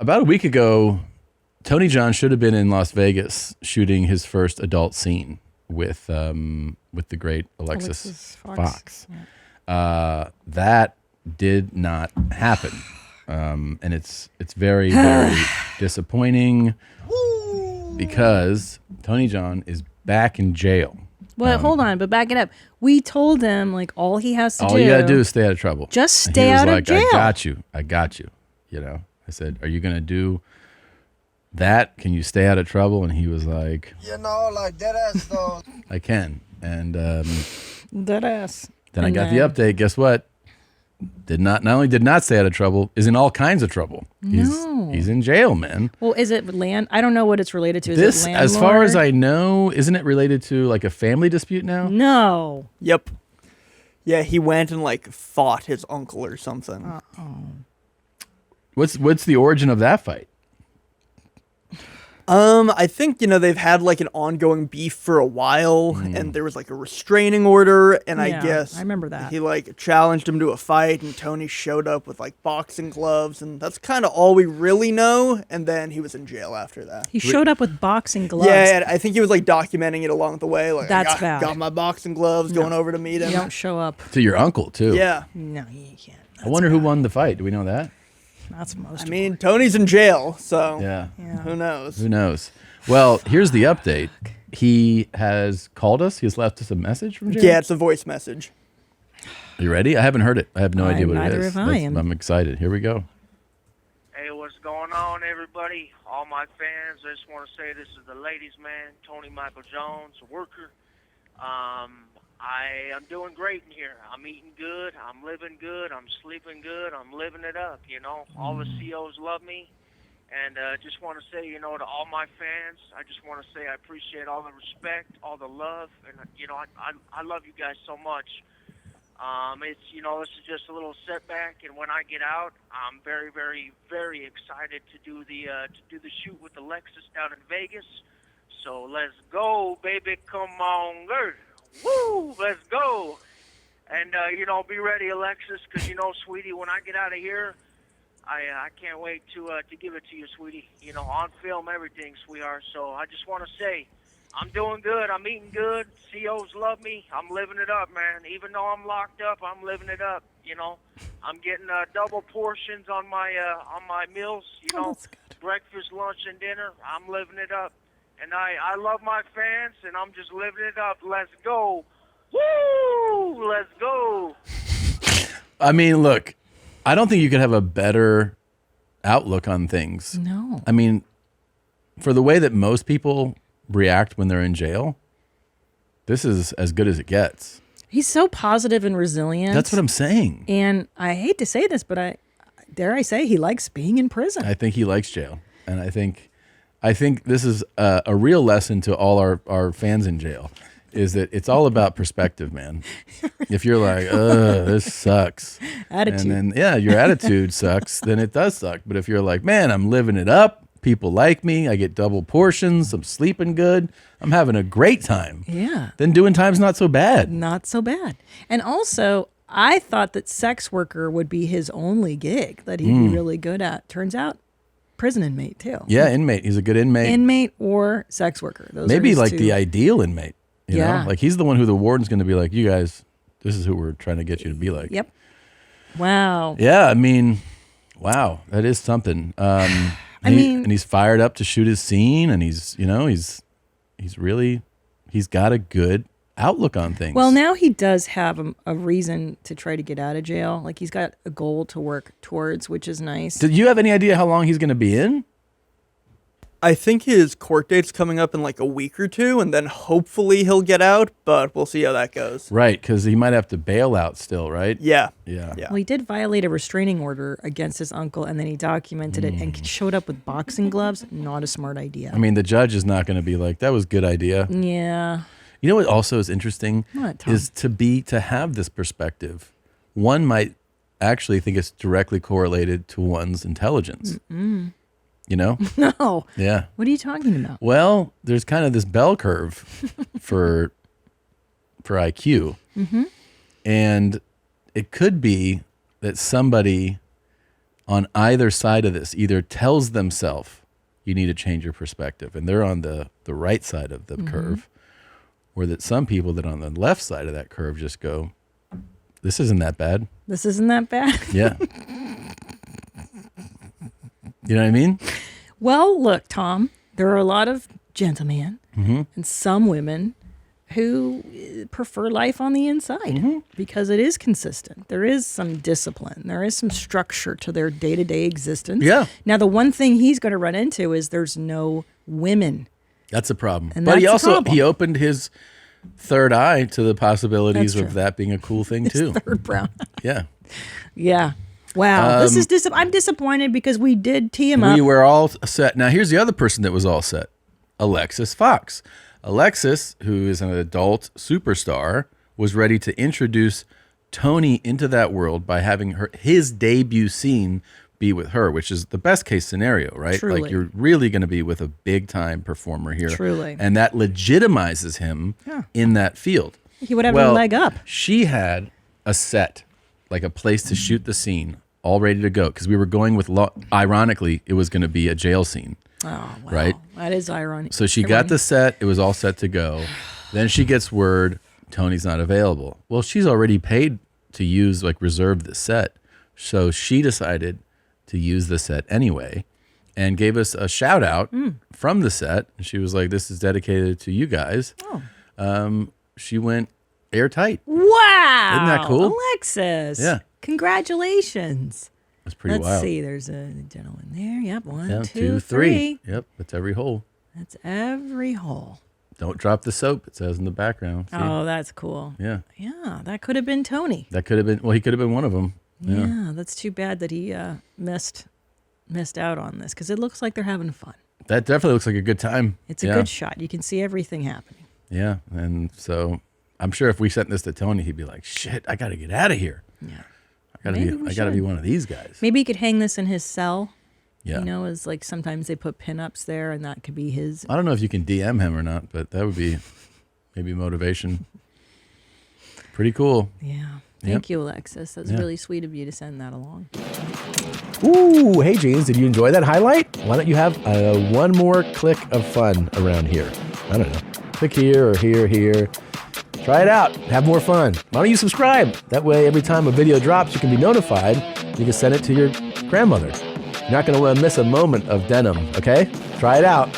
About a week ago, Tony John should have been in Las Vegas shooting his first adult scene with the great Alexis Fox. Yeah. That did not happen, and it's very, very disappointing because Tony John is back in jail. Well, hold on, but back it up. We told him like all he has to do. All you gotta do is stay out of trouble. Just stay out of jail. I got you. You know, I said, "Are you gonna do that? Can you stay out of trouble?" And he was like, like dead ass though. "I can." And dead ass. Then I got the update. Guess what? Not only did not stay out of trouble, is in all kinds of trouble. He's in jail, man. Well, is it land? I don't know what it's related to. Is this, it landlord? as far as I know, isn't it related to like a family dispute now? No. Yep. Yeah, he went and like fought his uncle or something. What's the origin of that fight? I think, they've had like an ongoing beef for a while and there was like a restraining order and I guess I remember that. He like challenged him to a fight and Tony showed up with like boxing gloves and that's kind of all we really know. And then he was in jail after that. He showed up with boxing gloves. Yeah, I think he was like documenting it along the way. Like, That's I got my boxing gloves going over to meet him. You don't show up. To your uncle, too. Yeah. No, you can't. I wonder who won the fight. Do we know that? That's most. I mean, Tony's in jail, so Yeah. who knows? Who knows? Well, here's the update. He has called us. He has left us a message from jail. Yeah, it's a voice message. Are you ready? I haven't heard it. I have no idea what it neither is. have I. I'm excited. Here we go. Hey, what's going on, everybody? All my fans, I just want to say this is the ladies' man, Tony Michael Jones, a worker. I am doing great in here. I'm eating good. I'm living good. I'm sleeping good. I'm living it up, All the COs love me. And just want to say, to all my fans, I just want to say I appreciate all the respect, all the love. And, I love you guys so much. It's, this is just a little setback. And when I get out, I'm very, very, very excited to do the shoot with Alexis down in Vegas. So let's go, baby. Come on, girl. Woo, let's go. And, be ready, Alexis, because, sweetie, when I get out of here, I can't wait to give it to you, sweetie. On film, everything, sweetheart. So I just want to say, I'm doing good. I'm eating good. COs love me. I'm living it up, man. Even though I'm locked up, I'm living it up, I'm getting double portions on my meals, breakfast, lunch, and dinner. I'm living it up. And I love my fans, and I'm just living it up. Let's go. Woo! Let's go. I mean, look, I don't think you could have a better outlook on things. No. I mean, for the way that most people react when they're in jail, this is as good as it gets. He's so positive and resilient. That's what I'm saying. And I hate to say this, but dare I say he likes being in prison. I think he likes jail. And I think this is a real lesson to all our fans in jail, is that it's all about perspective, man. If you're like, this sucks. Attitude. And then, your attitude sucks, then it does suck. But if you're like, man, I'm living it up. People like me. I get double portions. I'm sleeping good. I'm having a great time. Yeah. Then doing time's not so bad. Not so bad. And also, I thought that sex worker would be his only gig that he'd be really good at. Turns out, prison inmate too. Yeah, inmate. He's a good inmate. Inmate or sex worker. Those Maybe are like two. the ideal inmate. You know? Like he's the one who the warden's going to be like, you guys, this is who we're trying to get you to be like. Yep. Wow. Yeah, I mean, wow, that is something. And he's fired up to shoot his scene, and he's got a good outlook on things. Well, now he does have a reason to try to get out of jail. Like he's got a goal to work towards, which is nice. Did you have any idea how long he's going to be in? I think his court date's coming up in like a week or two, and then hopefully he'll get out, but we'll see how that goes. Right, because he might have to bail out still, right? Yeah. Well, he did violate a restraining order against his uncle, and then he documented it and showed up with boxing gloves. Not a smart idea. I mean, the judge is not going to be like, that was a good idea. Yeah. You know what also is interesting What, Tom? is to have this perspective. One might actually think it's directly correlated to one's intelligence. You know? No. Yeah. What are you talking about? Well, there's kind of this bell curve for IQ. And it could be that somebody on either side of this either tells themselves you need to change your perspective, and they're on the right side of the curve, or that some people that are on the left side of that curve just go, this isn't that bad. This isn't that bad. Yeah. You know what I mean? Well, look, Tom, there are a lot of gentlemen and some women who prefer life on the inside because it is consistent. There is some discipline. There is some structure to their day-to-day existence. Yeah. Now, the one thing he's going to run into is there's no women. That's a problem. And But he that's a also, problem. he opened his third eye to the possibilities That's of true. that being a cool thing too. Third brown. Yeah. Yeah. Wow. This is I'm disappointed because we did tee him up. We were all set. Now, here's the other person that was all set. Alexis Fox. Alexis, who is an adult superstar, was ready to introduce Tony into that world by having his debut scene be with her, which is the best case scenario, right? Truly. Like, you're really going to be with a big time performer here. Truly. And that legitimizes him in that field. He would have a leg up. She had a set, like a place to shoot the scene, all ready to go, because we were going with, ironically, it was going to be a jail scene. Oh, wow. Right? That is ironic. So she got the set. It was all set to go. Then she gets word Tony's not available. Well, she's already paid to use, like, reserve the set. So she decided to use the set anyway and gave us a shout out from the set. And she was like, this is dedicated to you guys. She went airtight. Wow. Isn't that cool? Alexis. Yeah. Congratulations. That's pretty Let's wild. see. There's a gentleman there. Yep. One, Yeah, two, three. Yep, that's every hole. That's every hole. Don't drop the soap, it says in the background. See? Oh, that's cool. Yeah. Yeah, that could have been Tony. That could have been, well, he could have been one of them. Yeah, that's too bad that he missed out on this because it looks like they're having fun. That definitely looks like a good time. It's a good shot. You can see everything happening. Yeah, and so I'm sure if we sent this to Tony, he'd be like, "Shit, I got to get out of here. Yeah. I got to be one of these guys." Maybe he could hang this in his cell. Yeah. You know, as like sometimes they put pinups there, and that could be his. I don't know if you can DM him or not, but that would be maybe motivation. Pretty cool. Yeah. Thank you, Alexis. That's really sweet of you to send that along. Ooh, hey Jeans, did you enjoy that highlight? Why don't you have one more click of fun around here? I don't know. Click here or here. Try it out. Have more fun. Why don't you subscribe? That way, every time a video drops, you can be notified. You can send it to your grandmother. You're not going to miss a moment of denim, okay? Try it out.